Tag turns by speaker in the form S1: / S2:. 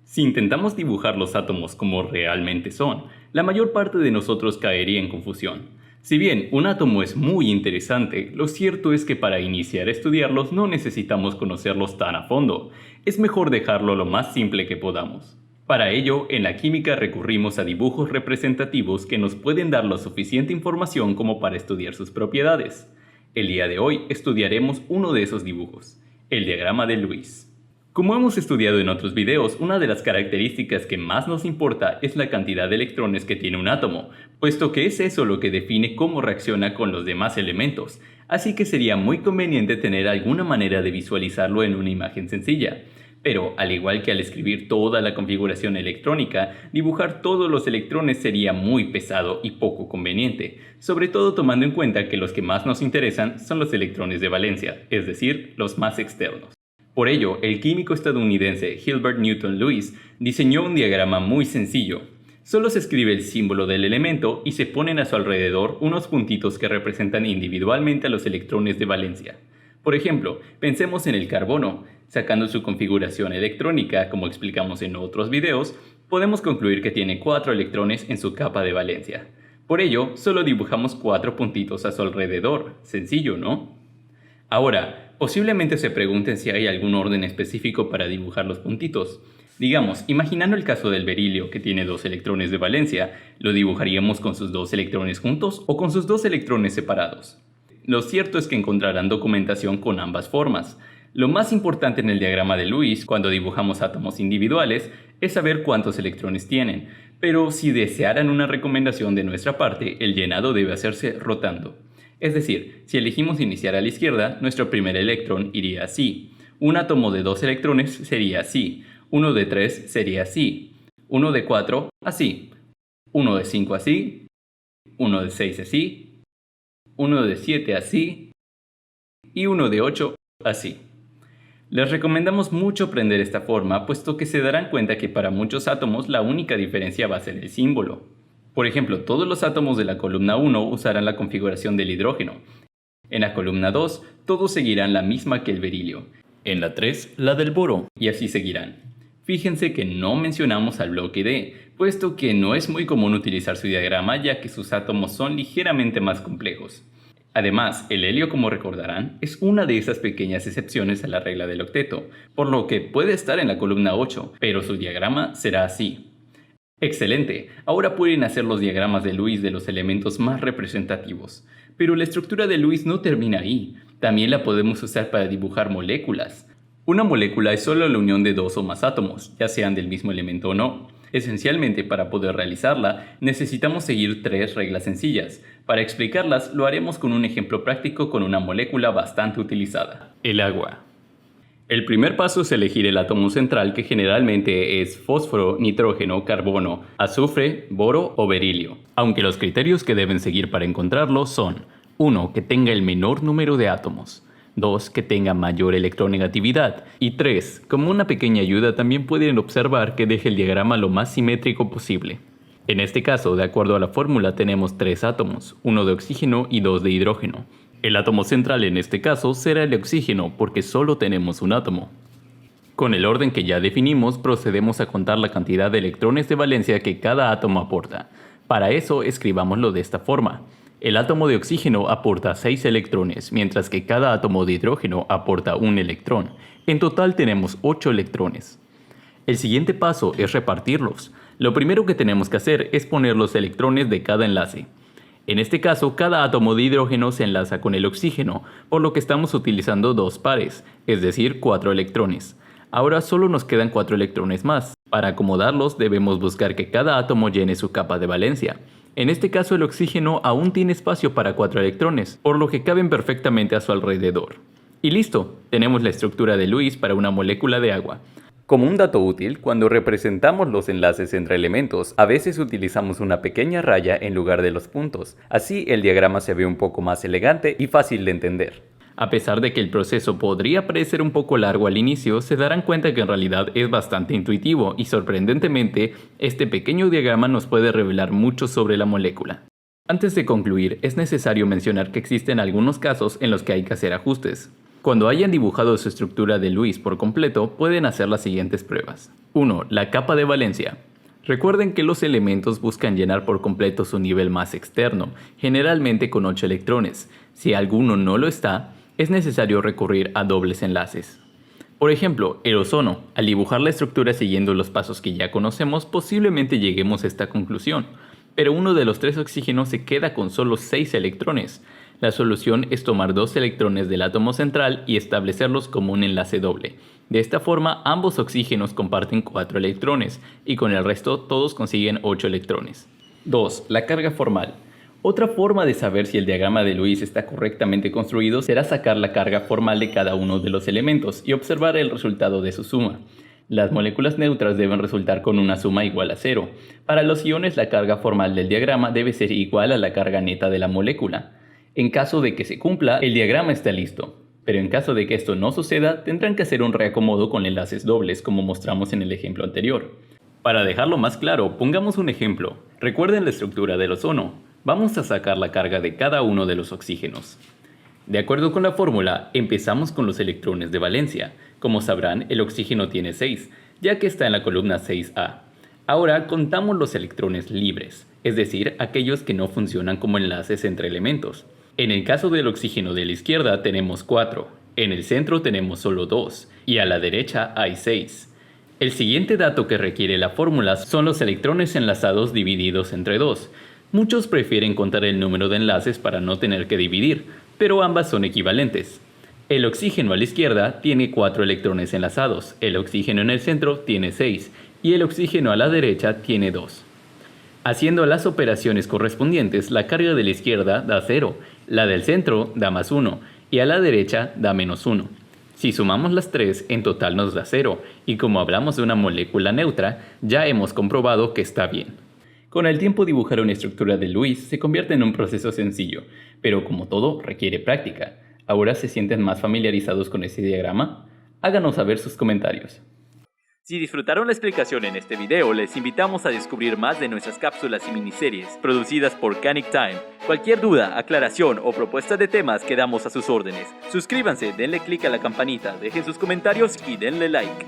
S1: Si intentamos dibujar los átomos como realmente son, la mayor parte de nosotros caería en confusión. Si bien un átomo es muy interesante, lo cierto es que para iniciar a estudiarlos no necesitamos conocerlos tan a fondo. Es mejor dejarlo lo más simple que podamos. Para ello, en la química recurrimos a dibujos representativos que nos pueden dar la suficiente información como para estudiar sus propiedades. El día de hoy estudiaremos uno de esos dibujos, el diagrama de Lewis. Como hemos estudiado en otros videos, una de las características que más nos importa es la cantidad de electrones que tiene un átomo, puesto que es eso lo que define cómo reacciona con los demás elementos, así que sería muy conveniente tener alguna manera de visualizarlo en una imagen sencilla. Pero, al igual que al escribir toda la configuración electrónica, dibujar todos los electrones sería muy pesado y poco conveniente, sobre todo tomando en cuenta que los que más nos interesan son los electrones de valencia, es decir, los más externos. Por ello, el químico estadounidense Hilbert Newton Lewis diseñó un diagrama muy sencillo. Solo se escribe el símbolo del elemento y se ponen a su alrededor unos puntitos que representan individualmente a los electrones de valencia. Por ejemplo, pensemos en el carbono. Sacando su configuración electrónica, como explicamos en otros videos, podemos concluir que tiene 4 electrones en su capa de valencia. Por ello, solo dibujamos 4 puntitos a su alrededor. Sencillo, ¿no? Ahora, posiblemente se pregunten si hay algún orden específico para dibujar los puntitos. Digamos, imaginando el caso del berilio, que tiene 2 electrones de valencia, ¿lo dibujaríamos con sus 2 electrones juntos o con sus 2 electrones separados? Lo cierto es que encontrarán documentación con ambas formas. Lo más importante en el diagrama de Lewis, cuando dibujamos átomos individuales, es saber cuántos electrones tienen, pero si desearan una recomendación de nuestra parte, el llenado debe hacerse rotando. Es decir, si elegimos iniciar a la izquierda, nuestro primer electrón iría así. Un átomo de 2 electrones sería así. Uno de 3 sería así. Uno de 4 así. Uno de 5 así. Uno de 6 así. Uno de 7 así. Y uno de 8 así. Les recomendamos mucho aprender esta forma, puesto que se darán cuenta que para muchos átomos la única diferencia va a ser el símbolo. Por ejemplo, todos los átomos de la columna 1 usarán la configuración del hidrógeno. En la columna 2, todos seguirán la misma que el berilio. En la 3, la del boro, y así seguirán. Fíjense que no mencionamos al bloque D, puesto que no es muy común utilizar su diagrama ya que sus átomos son ligeramente más complejos. Además, el helio, como recordarán, es una de esas pequeñas excepciones a la regla del octeto, por lo que puede estar en la columna 8, pero su diagrama será así. ¡Excelente! Ahora pueden hacer los diagramas de Lewis de los elementos más representativos. Pero la estructura de Lewis no termina ahí. También la podemos usar para dibujar moléculas. Una molécula es solo la unión de 2 o más átomos, ya sean del mismo elemento o no. Esencialmente, para poder realizarla, necesitamos seguir 3 reglas sencillas. Para explicarlas, lo haremos con un ejemplo práctico con una molécula bastante utilizada: el agua. El primer paso es elegir el átomo central, que generalmente es fósforo, nitrógeno, carbono, azufre, boro o berilio. Aunque los criterios que deben seguir para encontrarlo son: 1. Que tenga el menor número de átomos. 2. Que tenga mayor electronegatividad. Y 3. Como una pequeña ayuda, también pueden observar que deje el diagrama lo más simétrico posible. En este caso, de acuerdo a la fórmula, tenemos 3 átomos, 1 de oxígeno y 2 de hidrógeno. El átomo central en este caso será el oxígeno porque solo tenemos un átomo. Con el orden que ya definimos, procedemos a contar la cantidad de electrones de valencia que cada átomo aporta. Para eso, escribámoslo de esta forma. El átomo de oxígeno aporta 6 electrones, mientras que cada átomo de hidrógeno aporta 1 electrón. En total tenemos 8 electrones. El siguiente paso es repartirlos. Lo primero que tenemos que hacer es poner los electrones de cada enlace. En este caso, cada átomo de hidrógeno se enlaza con el oxígeno, por lo que estamos utilizando 2 pares, es decir, 4 electrones. Ahora solo nos quedan 4 electrones más. Para acomodarlos debemos buscar que cada átomo llene su capa de valencia. En este caso el oxígeno aún tiene espacio para 4 electrones, por lo que caben perfectamente a su alrededor. Y listo, tenemos la estructura de Lewis para una molécula de agua. Como un dato útil, cuando representamos los enlaces entre elementos, a veces utilizamos una pequeña raya en lugar de los puntos. Así el diagrama se ve un poco más elegante y fácil de entender. A pesar de que el proceso podría parecer un poco largo al inicio, se darán cuenta que en realidad es bastante intuitivo y sorprendentemente, este pequeño diagrama nos puede revelar mucho sobre la molécula. Antes de concluir, es necesario mencionar que existen algunos casos en los que hay que hacer ajustes. Cuando hayan dibujado su estructura de Lewis por completo, pueden hacer las siguientes pruebas. 1. La capa de valencia. Recuerden que los elementos buscan llenar por completo su nivel más externo, generalmente con 8 electrones. Si alguno no lo está, es necesario recurrir a dobles enlaces. Por ejemplo, el ozono. Al dibujar la estructura siguiendo los pasos que ya conocemos, posiblemente lleguemos a esta conclusión. Pero uno de los 3 oxígenos se queda con solo 6 electrones. La solución es tomar 2 electrones del átomo central y establecerlos como un enlace doble. De esta forma, ambos oxígenos comparten 4 electrones y con el resto todos consiguen 8 electrones. 2. La carga formal. Otra forma de saber si el diagrama de Lewis está correctamente construido será sacar la carga formal de cada uno de los elementos y observar el resultado de su suma. Las moléculas neutras deben resultar con una suma igual a 0. Para los iones, la carga formal del diagrama debe ser igual a la carga neta de la molécula. En caso de que se cumpla, el diagrama está listo. Pero en caso de que esto no suceda, tendrán que hacer un reacomodo con enlaces dobles, como mostramos en el ejemplo anterior. Para dejarlo más claro, pongamos un ejemplo. Recuerden la estructura del ozono. Vamos a sacar la carga de cada uno de los oxígenos. De acuerdo con la fórmula, empezamos con los electrones de valencia. Como sabrán, el oxígeno tiene 6, ya que está en la columna 6A. Ahora contamos los electrones libres, es decir, aquellos que no funcionan como enlaces entre elementos. En el caso del oxígeno de la izquierda tenemos 4, en el centro tenemos solo 2 y a la derecha hay 6. El siguiente dato que requiere la fórmula son los electrones enlazados divididos entre 2. Muchos prefieren contar el número de enlaces para no tener que dividir, pero ambas son equivalentes. El oxígeno a la izquierda tiene 4 electrones enlazados, el oxígeno en el centro tiene 6 y el oxígeno a la derecha tiene 2. Haciendo las operaciones correspondientes, la carga de la izquierda da 0, la del centro da más 1 y a la derecha da menos 1. Si sumamos las 3, en total nos da 0, y como hablamos de una molécula neutra, ya hemos comprobado que está bien. Con el tiempo, dibujar una estructura de Lewis se convierte en un proceso sencillo, pero como todo, requiere práctica. ¿Ahora se sienten más familiarizados con este diagrama? Háganos saber sus comentarios.
S2: Si disfrutaron la explicación en este video, les invitamos a descubrir más de nuestras cápsulas y miniseries producidas por Canic Time. Cualquier duda, aclaración o propuesta de temas quedamos a sus órdenes. Suscríbanse, denle click a la campanita, dejen sus comentarios y denle like.